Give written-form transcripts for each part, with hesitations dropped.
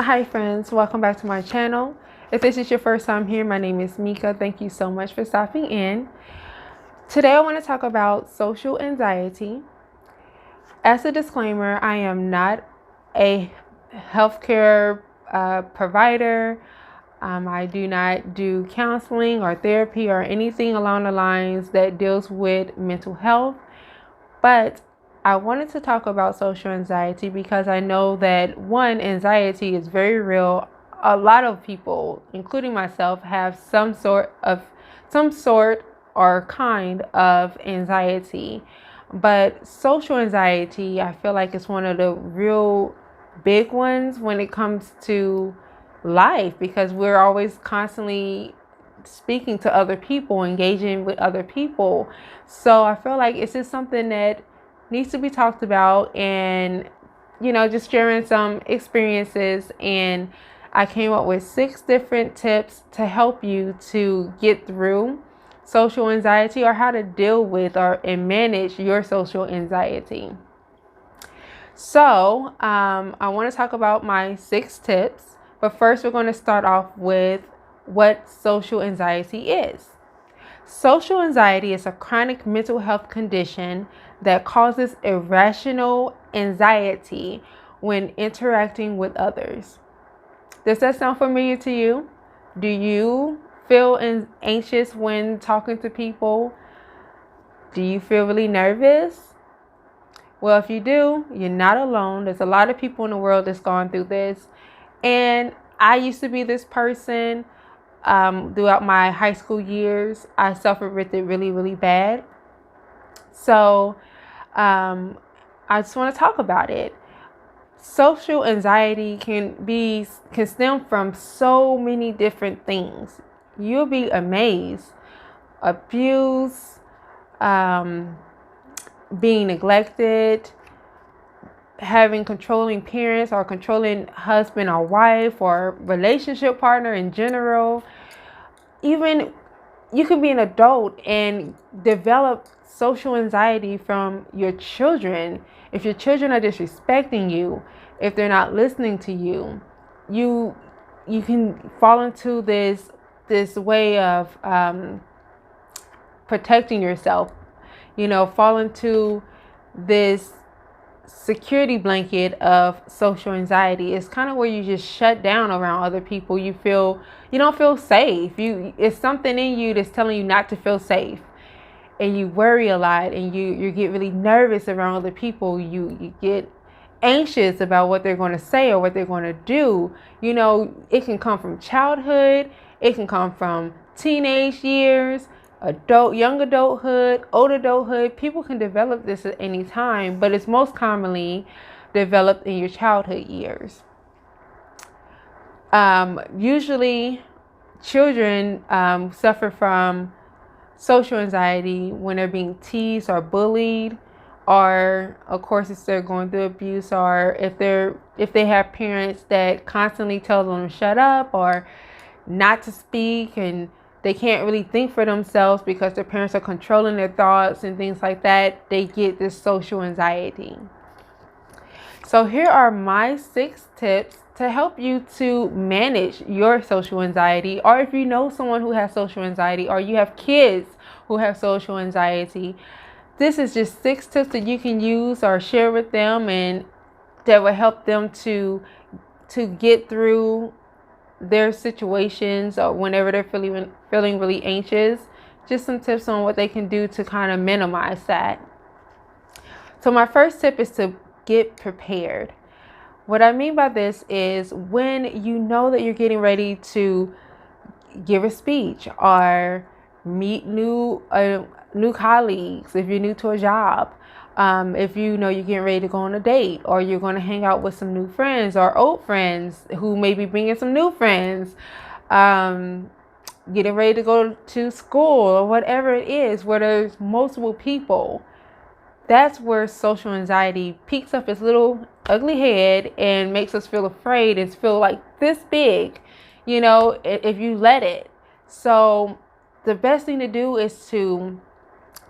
Hi friends, welcome back to my channel. If this is your first time here, my name is Mika. Thank you so much for stopping in. Today I want to talk about social anxiety. As a disclaimer, I am not a healthcare provider. I do not do counseling or therapy or anything along the lines that deals with mental health. But I wanted to talk about social anxiety because I know that anxiety is very real. A lot of people, including myself, have some sort or kind of anxiety. But social anxiety, I feel like it's one of the real big ones when it comes to life, because we're always constantly speaking to other people, engaging with other people. So I feel like it's just something that needs to be talked about, and just sharing some experiences. And I came up with 6 different tips to help you to get through social anxiety, or how to deal with and manage your social anxiety. So I want to talk about my 6 tips, but first we're going to start off with what social anxiety is. Social anxiety is a chronic mental health condition that causes irrational anxiety when interacting with others. Does that sound familiar to you? Do you feel anxious when talking to people? Do you feel really nervous? Well, if you do, you're not alone. There's a lot of people in the world that's gone through this. And I used to be this person. Throughout my high school years, I suffered with it really, really bad. So I just want to talk about it. Social anxiety can stem from so many different things. You'll be amazed. Abuse, being neglected, having controlling parents or controlling husband or wife or relationship partner in general. Even you can be an adult and develop social anxiety from your children. If your children are disrespecting you, if they're not listening to you, you can fall into this way of protecting yourself. Fall into this security blanket of social anxiety. It's kind of where you just shut down around other people. You don't feel safe. It's something in you that's telling you not to feel safe, and you worry a lot, and you get really nervous around other people. You get anxious about what they're going to say or what they're going to do. It can come from childhood, it can come from teenage years, young adulthood, old adulthood. People can develop this at any time, but it's most commonly developed in your childhood years. Usually children suffer from social anxiety when they're being teased or bullied, or of course if they're going through abuse, or if they have parents that constantly tell them to shut up or not to speak, and they can't really think for themselves because their parents are controlling their thoughts and things like that. They get this social anxiety. So here are my 6 tips to help you to manage your social anxiety, or if you know someone who has social anxiety, or you have kids who have social anxiety. This is just 6 tips that you can use or share with them, and that will help them to get through their situations, or whenever they're feeling really anxious. Just some tips on what they can do to kind of minimize that. So my first tip is to get prepared. What I mean by this is when you know that you're getting ready to give a speech or meet new colleagues, if you're new to a job, if you're getting ready to go on a date, or you're going to hang out with some new friends or old friends who may be bringing some new friends, getting ready to go to school, or whatever it is where there's multiple people. That's where social anxiety peeks up its little ugly head and makes us feel afraid and feel like this big, if you let it. So the best thing to do is to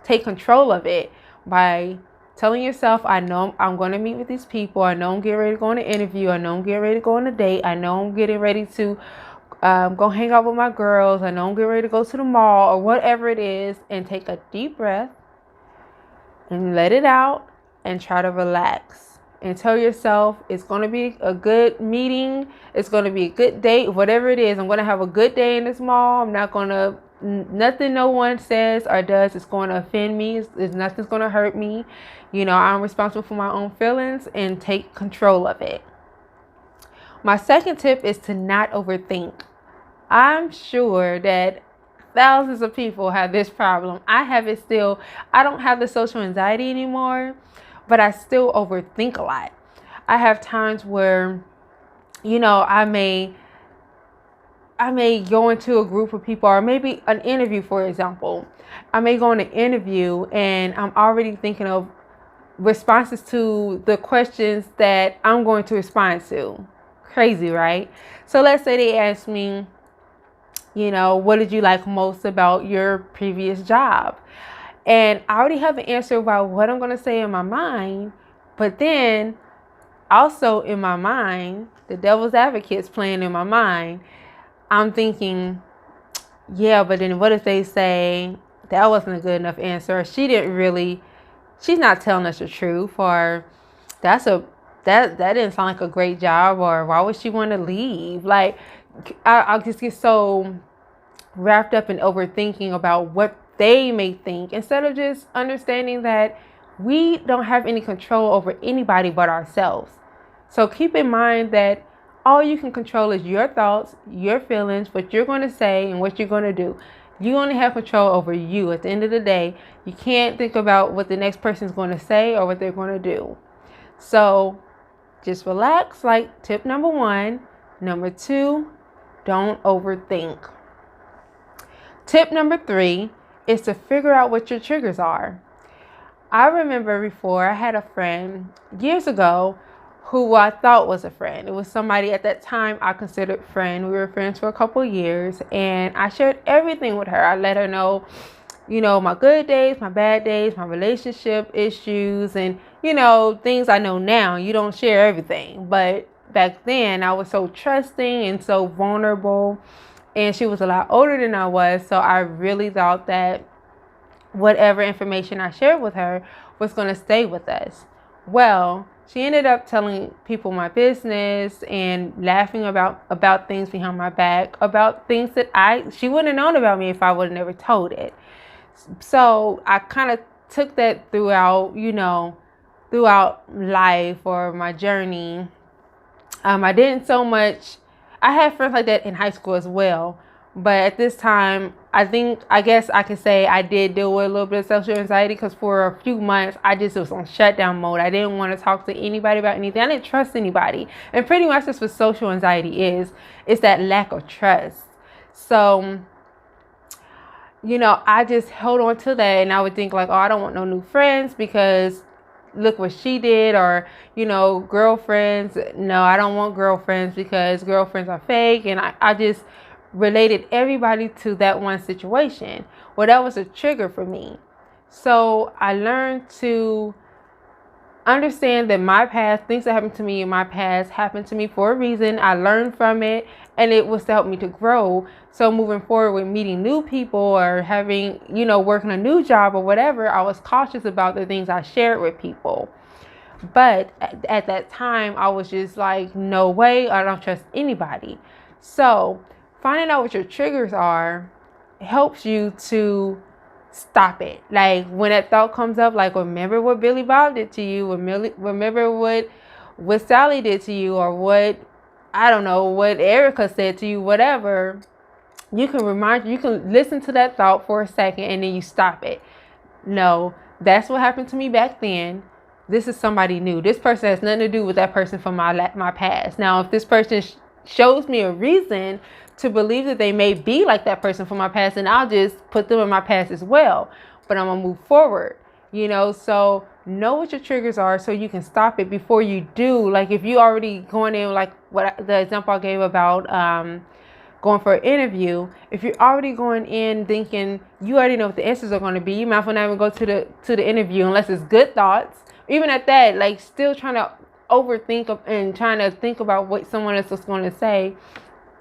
take control of it by telling yourself, I know I'm going to meet with these people. I know I'm getting ready to go on an interview. I know I'm getting ready to go on a date. I know I'm getting ready to go hang out with my girls. I know I'm getting ready to go to the mall or whatever it is. And take a deep breath and let it out and try to relax. And tell yourself it's going to be a good meeting. It's going to be a good date, whatever it is. I'm going to have a good day in this mall. I'm not going to, nothing no one says or does is going to offend me. Nothing's going to hurt me. I'm responsible for my own feelings and take control of it. My second tip is to not overthink. I'm sure that thousands of people have this problem. I have it still. I don't have the social anxiety anymore, but I still overthink a lot. I have times where, I may go into a group of people, or maybe an interview, for example. I may go on an interview and I'm already thinking of responses to the questions that I'm going to respond to. Crazy, right? So let's say they ask me, what did you like most about your previous job? And I already have an answer about what I'm going to say in my mind. But then also in my mind, the devil's advocate's playing in my mind. I'm thinking, yeah, but then what if they say that wasn't a good enough answer? Or she's not telling us the truth, or that didn't sound like a great job, or why would she want to leave? Like, I'll just get so wrapped up in overthinking about what they may think, instead of just understanding that we don't have any control over anybody but ourselves. So keep in mind that all you can control is your thoughts, your feelings, what you're going to say, and what you're going to do. You only have control over you. At the end of the day, you can't think about what the next person's going to say or what they're going to do. So just relax, like tip number 1. Number 2, don't overthink. Tip number 3 is to figure out what your triggers are. I remember before I had a friend years ago who I thought was a friend. It was somebody at that time I considered friend. We were friends for a couple of years, and I shared everything with her. I let her know, my good days, my bad days, my relationship issues, and, things I know now. You don't share everything. But back then I was so trusting and so vulnerable, and she was a lot older than I was. So I really thought that whatever information I shared with her was going to stay with us. Well, she ended up telling people my business and laughing about things behind my back, about things that she wouldn't have known about me if I would have never told it. So I kind of took that throughout life or my journey. I didn't so much. I had friends like that in high school as well. But at this time, I guess I could say I did deal with a little bit of social anxiety, because for a few months, I just was on shutdown mode. I didn't want to talk to anybody about anything. I didn't trust anybody. And pretty much that's what social anxiety is. It's that lack of trust. So, I just held on to that, and I would think like, oh, I don't want no new friends because look what she did, or, girlfriends. No, I don't want girlfriends because girlfriends are fake. And I just related everybody to that one situation. Well, that was a trigger for me. So I learned to understand that my past, things that happened to me in my past, happened to me for a reason. I learned from it, and it was to help me to grow. So moving forward with meeting new people or having, working a new job or whatever, I was cautious about the things I shared with people. But at that time, I was just like, no way, I don't trust anybody. So finding out what your triggers are helps you to stop it. Like when that thought comes up, like remember what Billy Bob did to you, remember what Sally did to you, or what Erica said to you, whatever. You can listen to that thought for a second, and then you stop it. No, that's what happened to me back then. This is somebody new. This person has nothing to do with that person from my past. Now, if this person shows me a reason to believe that they may be like that person from my past, and I'll just put them in my past as well. But I'm gonna move forward, so know what your triggers are so you can stop it before you do. Like if you already going in, like the example I gave about going for an interview, if you're already going in thinking you already know what the answers are going to be, you might as well not even go to the interview unless it's good thoughts. Even at that, like still trying to overthink and trying to think about what someone else is going to say,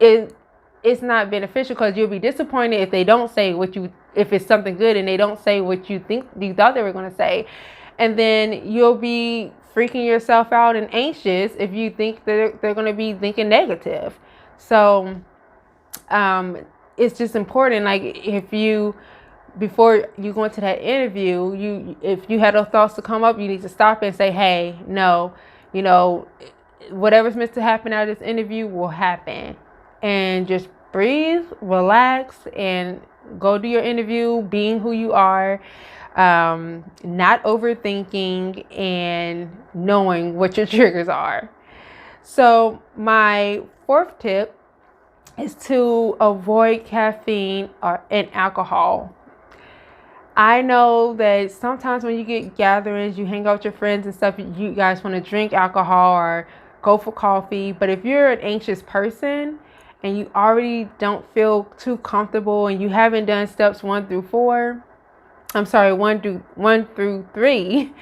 it's not beneficial, because you'll be disappointed if they don't say if it's something good and they don't say what you thought they were going to say. And then you'll be freaking yourself out and anxious if you think that they're going to be thinking negative. So it's just important, like before you go into that interview, if you had those thoughts to come up, you need to stop and say, hey, no, whatever's meant to happen out of this interview will happen. And just breathe, relax, and go do your interview being who you are, not overthinking, and knowing what your triggers are. So my fourth tip is to avoid caffeine and alcohol. I know that sometimes when you get gatherings, you hang out with your friends and stuff, you guys want to drink alcohol or go for coffee. But if you're an anxious person and you already don't feel too comfortable and you haven't done steps 1 through 3,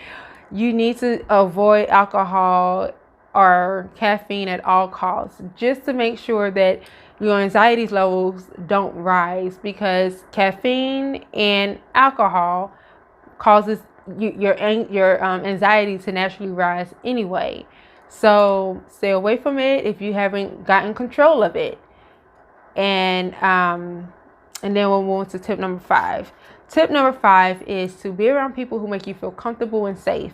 you need to avoid alcohol or caffeine at all costs, just to make sure that your anxiety levels don't rise, because caffeine and alcohol causes your anxiety to naturally rise anyway. So stay away from it if you haven't gotten control of it. And then we'll move on to tip number 5. Tip number 5 is to be around people who make you feel comfortable and safe.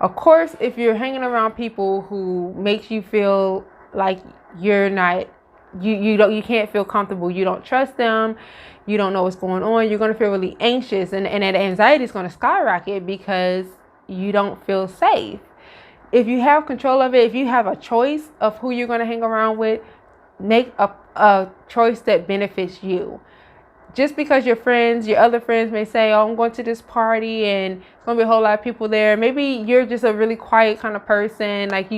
Of course, if you're hanging around people who makes you feel like you're not, you can't feel comfortable, you don't trust them, you don't know what's going on, you're going to feel really anxious, and that anxiety is going to skyrocket because you don't feel safe. If you have control of it, if you have a choice of who you're going to hang around with, make a choice that benefits you. Just because your other friends may say, oh, I'm going to this party and it's going to be a whole lot of people there. Maybe you're just a really quiet kind of person. Like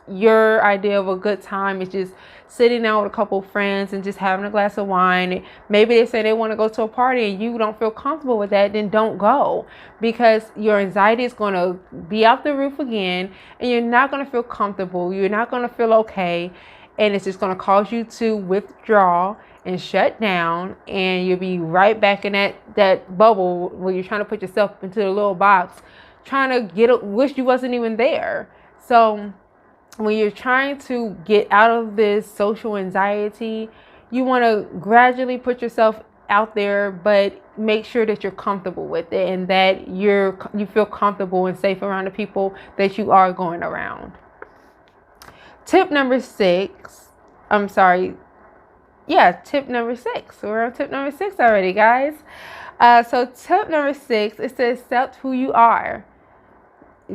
your idea of a good time is just sitting down with a couple of friends and just having a glass of wine. Maybe they say they want to go to a party and you don't feel comfortable with that, then don't go, because your anxiety is going to be out the roof again and you're not going to feel comfortable. You're not going to feel okay. And it's just going to cause you to withdraw and shut down, and you'll be right back in that bubble where you're trying to put yourself into a little box, trying to wish you wasn't even there. So when you're trying to get out of this social anxiety, you want to gradually put yourself out there, but make sure that you're comfortable with it and that you feel comfortable and safe around the people that you are going around. Tip number 6. Tip number 6. We're on tip number 6 already, guys. So tip number 6 is to accept who you are.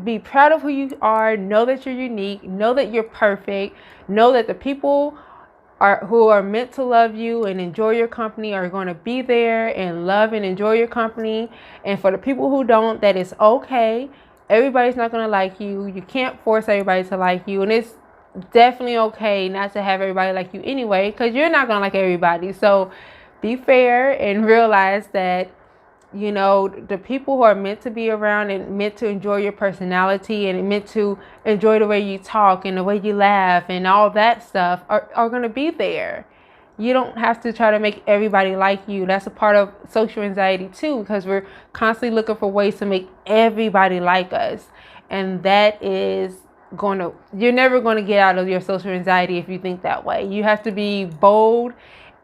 Be proud of who you are. Know that you're unique. Know that you're perfect. Know that the people who are meant to love you and enjoy your company are going to be there and love and enjoy your company. And for the people who don't, that is okay. Everybody's not going to like you. You can't force everybody to like you. And it's definitely okay not to have everybody like you anyway, because you're not gonna like everybody. So be fair and realize that the people who are meant to be around and meant to enjoy your personality and meant to enjoy the way you talk and the way you laugh and all that stuff are gonna be there. You don't have to try to make everybody like you. That's a part of social anxiety too, because we're constantly looking for ways to make everybody like us, and that is you're never going to get out of your social anxiety if you think that way. You have to be bold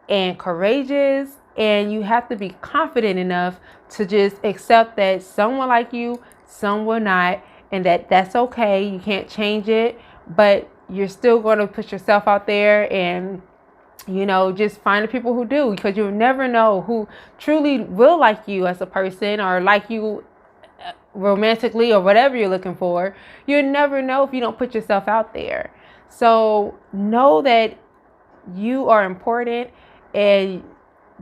and courageous, and you have to be confident enough to just accept that some will like you, some will not, and that's okay. You can't change it, but you're still going to put yourself out there and just find the people who do, because you'll never know who truly will like you as a person or like you romantically or whatever you're looking for. You'll never know if you don't put yourself out there. So know that you are important, and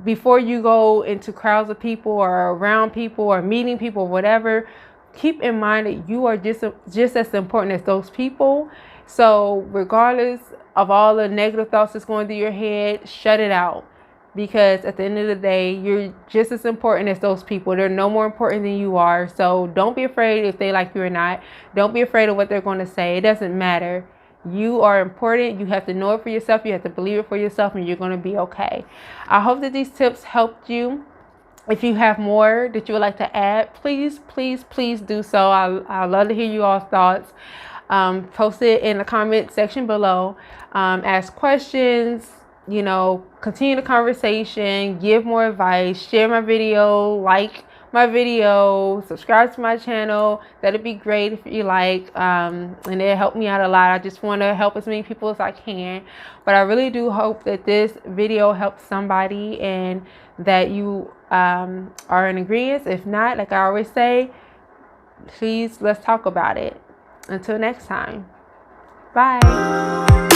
before you go into crowds of people or around people or meeting people or whatever, keep in mind that you are just as important as those people, So regardless of all the negative thoughts that's going through your head, shut it out. Because at the end of the day, you're just as important as those people. They're no more important than you are. So don't be afraid if they like you or not. Don't be afraid of what they're going to say. It doesn't matter. You are important. You have to know it for yourself. You have to believe it for yourself, and you're going to be okay. I hope that these tips helped you. If you have more that you would like to add, please do so. I'd love to hear you all's thoughts. Post it in the comment section below. Ask questions, continue the conversation, give more advice, share my video, like my video, subscribe to my channel. That'd be great if you like, and it'll help me out a lot. I just want to help as many people as I can, but I really do hope that this video helps somebody and that you are in agreement. If not, like I always say, please let's talk about it. Until next time, bye.